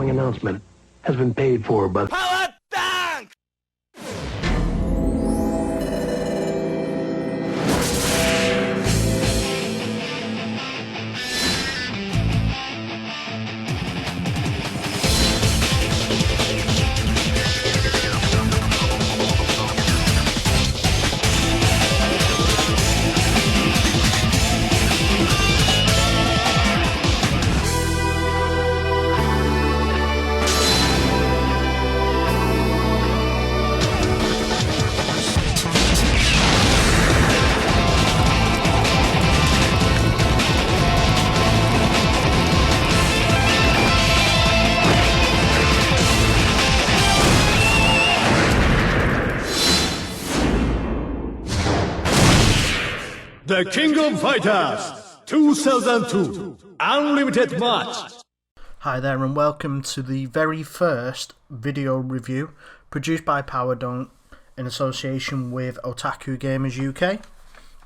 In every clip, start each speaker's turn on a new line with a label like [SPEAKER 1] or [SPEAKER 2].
[SPEAKER 1] following announcement has been paid for by
[SPEAKER 2] Powah Dunk!
[SPEAKER 3] The King of Fighters 2002 Unlimited Match.
[SPEAKER 4] Hi there and welcome to the very first video review produced by Powah Dunk in association with Otaku Gamers UK.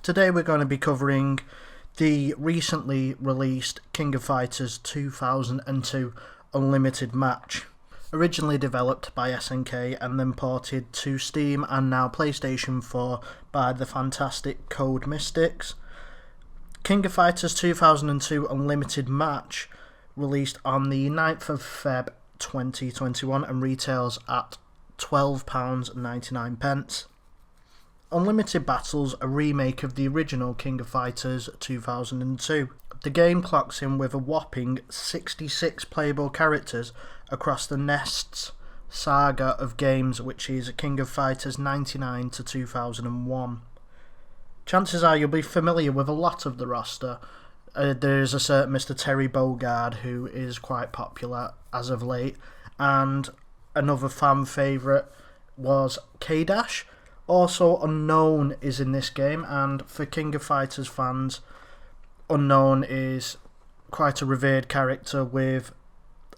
[SPEAKER 4] Today we're going to be covering the recently released King of Fighters 2002 Unlimited Match. Originally developed by SNK and then ported to Steam and now PlayStation 4 by the fantastic Code Mystics. King of Fighters 2002 Unlimited Match released on the 9th of Feb 2021 and retails at £12.99. Unlimited Battles, a remake of the original King of Fighters 2002. The game clocks in with a whopping 66 playable characters across the Nest's saga of games, which is King of Fighters 99 to 2001. Chances are you'll be familiar with a lot of the roster. There's a certain Mr. Terry Bogard who is quite popular as of late, and another fan favourite was K-Dash. Also, Unknown is in this game, and for King of Fighters fans, Unknown is quite a revered character with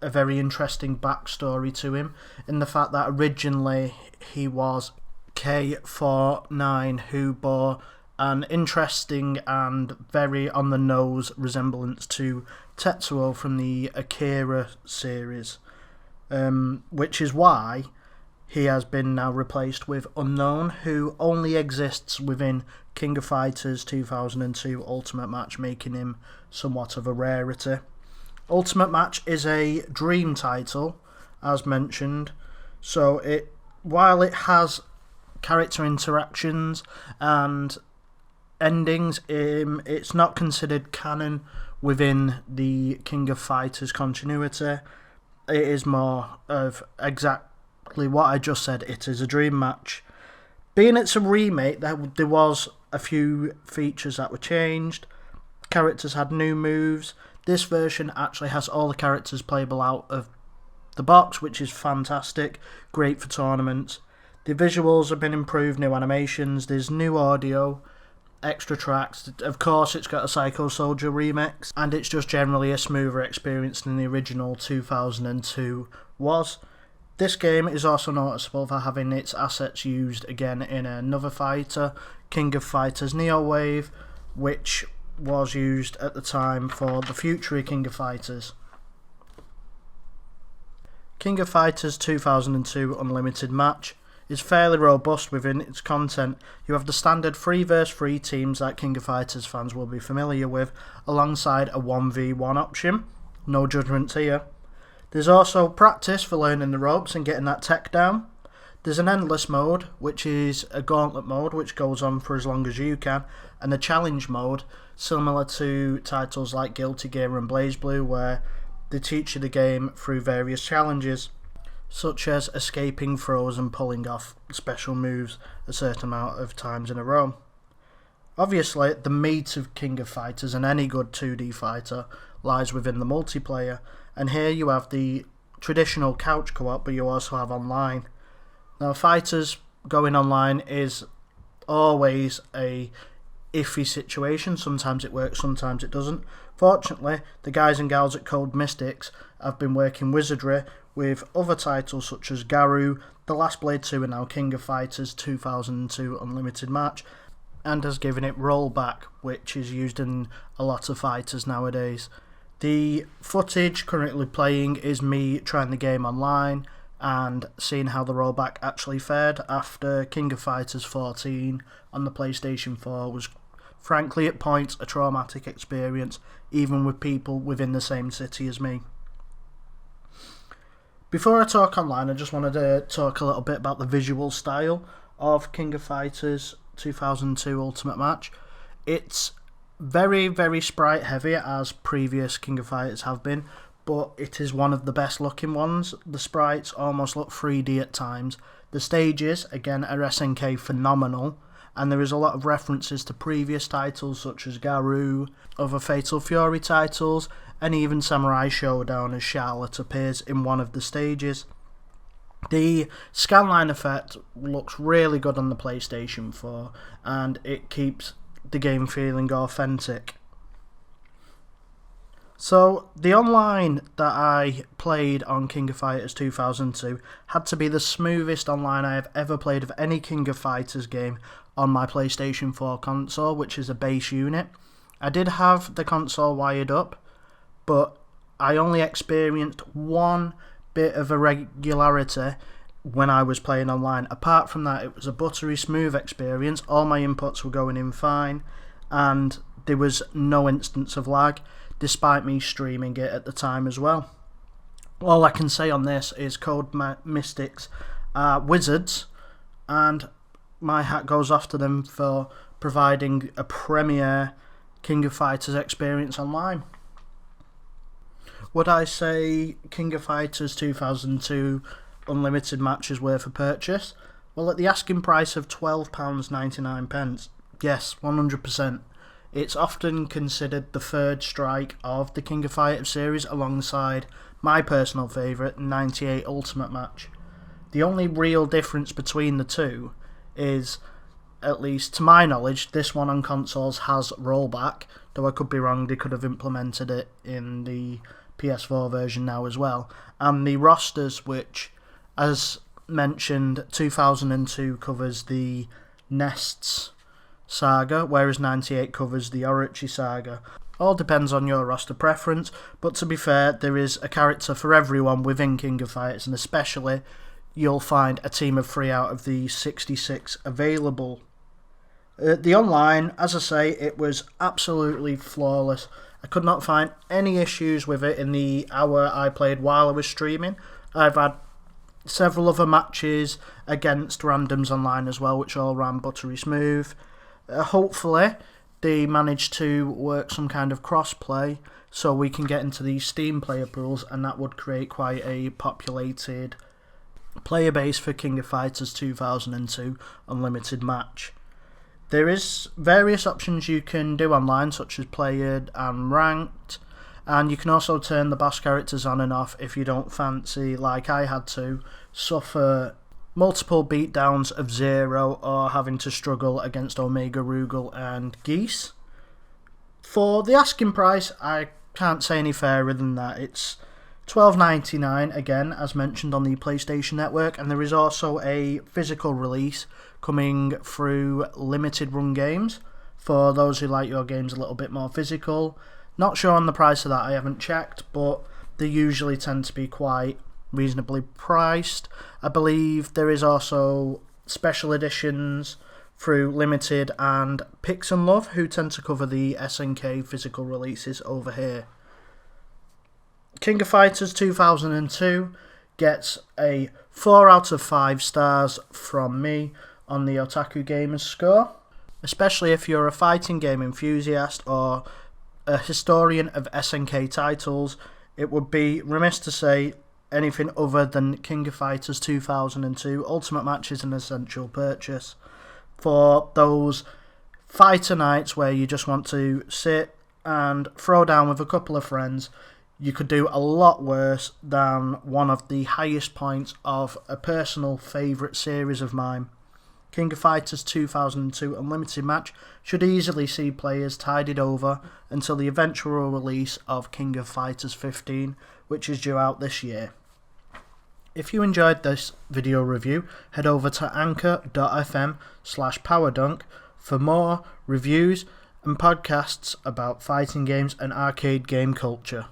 [SPEAKER 4] a very interesting backstory to him, in the fact that originally he was K49, who bore an interesting and very on the nose resemblance to Tetsuo from the Akira series, which is why he has been now replaced with Unknown, who only exists within King of Fighters 2002 Ultimate Match, making him somewhat of a rarity. Ultimate Match is a dream title, as mentioned, so while it has character interactions and endings, it's not considered canon within the King of Fighters continuity. It is more of exactly what I just said. It is a dream match. Being it's a remake, there was a few features that were changed. Characters had new moves. This version actually has all the characters playable out of the box, which is fantastic. Great for tournaments. The visuals have been improved, new animations, there's new audio, extra tracks. Of course, it's got a Psycho Soldier remix, and it's just generally a smoother experience than the original 2002 was. This game is also noticeable for having its assets used again in another fighter, King of Fighters Neo Wave, which was used at the time for the future King of Fighters. King of Fighters 2002 Unlimited Match is fairly robust within its content. You have the standard 3 vs 3 teams that King of Fighters fans will be familiar with, alongside a 1v1 option. No judgments here. There's also practice for learning the ropes and getting that tech down. There's an endless mode, which is a gauntlet mode, which goes on for as long as you can, and a challenge mode, similar to titles like Guilty Gear and BlazBlue, where they teach you the game through various challenges, such as escaping throws and pulling off special moves a certain amount of times in a row. Obviously, the meat of King of Fighters and any good 2D fighter lies within the multiplayer, and here you have the traditional couch co-op, but you also have online. Now, fighters going online is always a iffy situation. Sometimes it works, sometimes it doesn't. Fortunately, the guys and gals at Code Mystics have been working wizardry with other titles such as Garou, The Last Blade 2 and now King of Fighters 2002 Unlimited Match, and has given it rollback, which is used in a lot of fighters nowadays. The footage currently playing is me trying the game online and seeing how the rollback actually fared after King of Fighters 14 on the PlayStation 4 was frankly at points a traumatic experience, even with people within the same city as me. Before I talk online, I just wanted to talk a little bit about the visual style of King of Fighters 2002 Ultimate Match. It's very, very sprite heavy, as previous King of Fighters have been, but it is one of the best looking ones. The sprites almost look 3D at times. The stages, again, are SNK phenomenal, and there is a lot of references to previous titles such as Garou, other Fatal Fury titles, and even Samurai Showdown as Charlotte appears in one of the stages. The scanline effect looks really good on the PlayStation 4, and it keeps the game feeling authentic. So, the online that I played on King of Fighters 2002 had to be the smoothest online I have ever played of any King of Fighters game on my PlayStation 4 console, which is a base unit. I did have the console wired up, but I only experienced one bit of irregularity when I was playing online. Apart from that, it was a buttery smooth experience. All my inputs were going in fine, and there was no instance of lag, despite me streaming it at the time as well. All I can say on this is Code Mystics are wizards, and my hat goes off to them for providing a premier King of Fighters experience online. Would I say King of Fighters 2002 Unlimited Match is worth a purchase? Well, at the asking price of £12.99, yes, 100%. It's often considered the third strike of the King of Fighters series alongside my personal favourite, 98 Ultimate Match. The only real difference between the two is, at least to my knowledge, this one on consoles has rollback, though I could be wrong, they could have implemented it in the PS4 version now as well. And the rosters, which, as mentioned, 2002 covers the Nests saga, whereas 98 covers the Orochi saga. All depends on your roster preference, but to be fair, there is a character for everyone within King of Fighters, and especially you'll find a team of 3 out of the 66 available. The online, as I say, it was absolutely flawless. I could not find any issues with it in the hour I played while I was streaming. I've had several other matches against randoms online as well, which all ran buttery smooth. Hopefully they managed to work some kind of cross-play so we can get into these Steam player pools, and that would create quite a populated player base for King of Fighters 2002 Unlimited Match. There is various options you can do online, such as playered and ranked, and you can also turn the boss characters on and off if you don't fancy, like I had to, suffer multiple beatdowns of Zero or having to struggle against Omega Rugal and Geese. For the asking price, I can't say any fairer than that. It's $12.99 again, as mentioned, on the PlayStation Network, and there is also a physical release coming through Limited Run Games for those who like your games a little bit more physical. Not sure on the price of that, I haven't checked, but they usually tend to be quite reasonably priced. I believe there is also special editions through Limited and Pix and Love, who tend to cover the SNK physical releases over here. King of Fighters 2002 gets a 4 out of 5 stars from me on the Otaku Gamers score. Especially if you're a fighting game enthusiast or a historian of SNK titles, it would be remiss to say anything other than King of Fighters 2002 Ultimate Match is an essential purchase for those fighter nights where you just want to sit and throw down with a couple of friends. You could do a lot worse than one of the highest points of a personal favourite series of mine. King of Fighters 2002 Unlimited Match should easily see players tidied over until the eventual release of King of Fighters 15, which is due out this year. If you enjoyed this video review, head over to anchor.fm/powerdunk for more reviews and podcasts about fighting games and arcade game culture.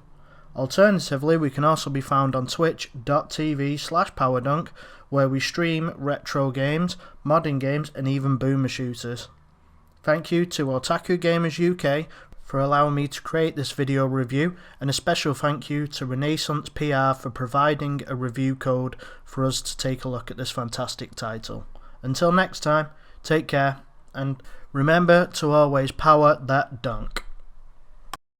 [SPEAKER 4] Alternatively, we can also be found on twitch.tv/PowahDunk, where we stream retro games, modding games, and even boomer shooters. Thank you to Otaku Gamers UK for allowing me to create this video review, and a special thank you to Renaissance PR for providing a review code for us to take a look at this fantastic title. Until next time, take care, and remember to always power that dunk.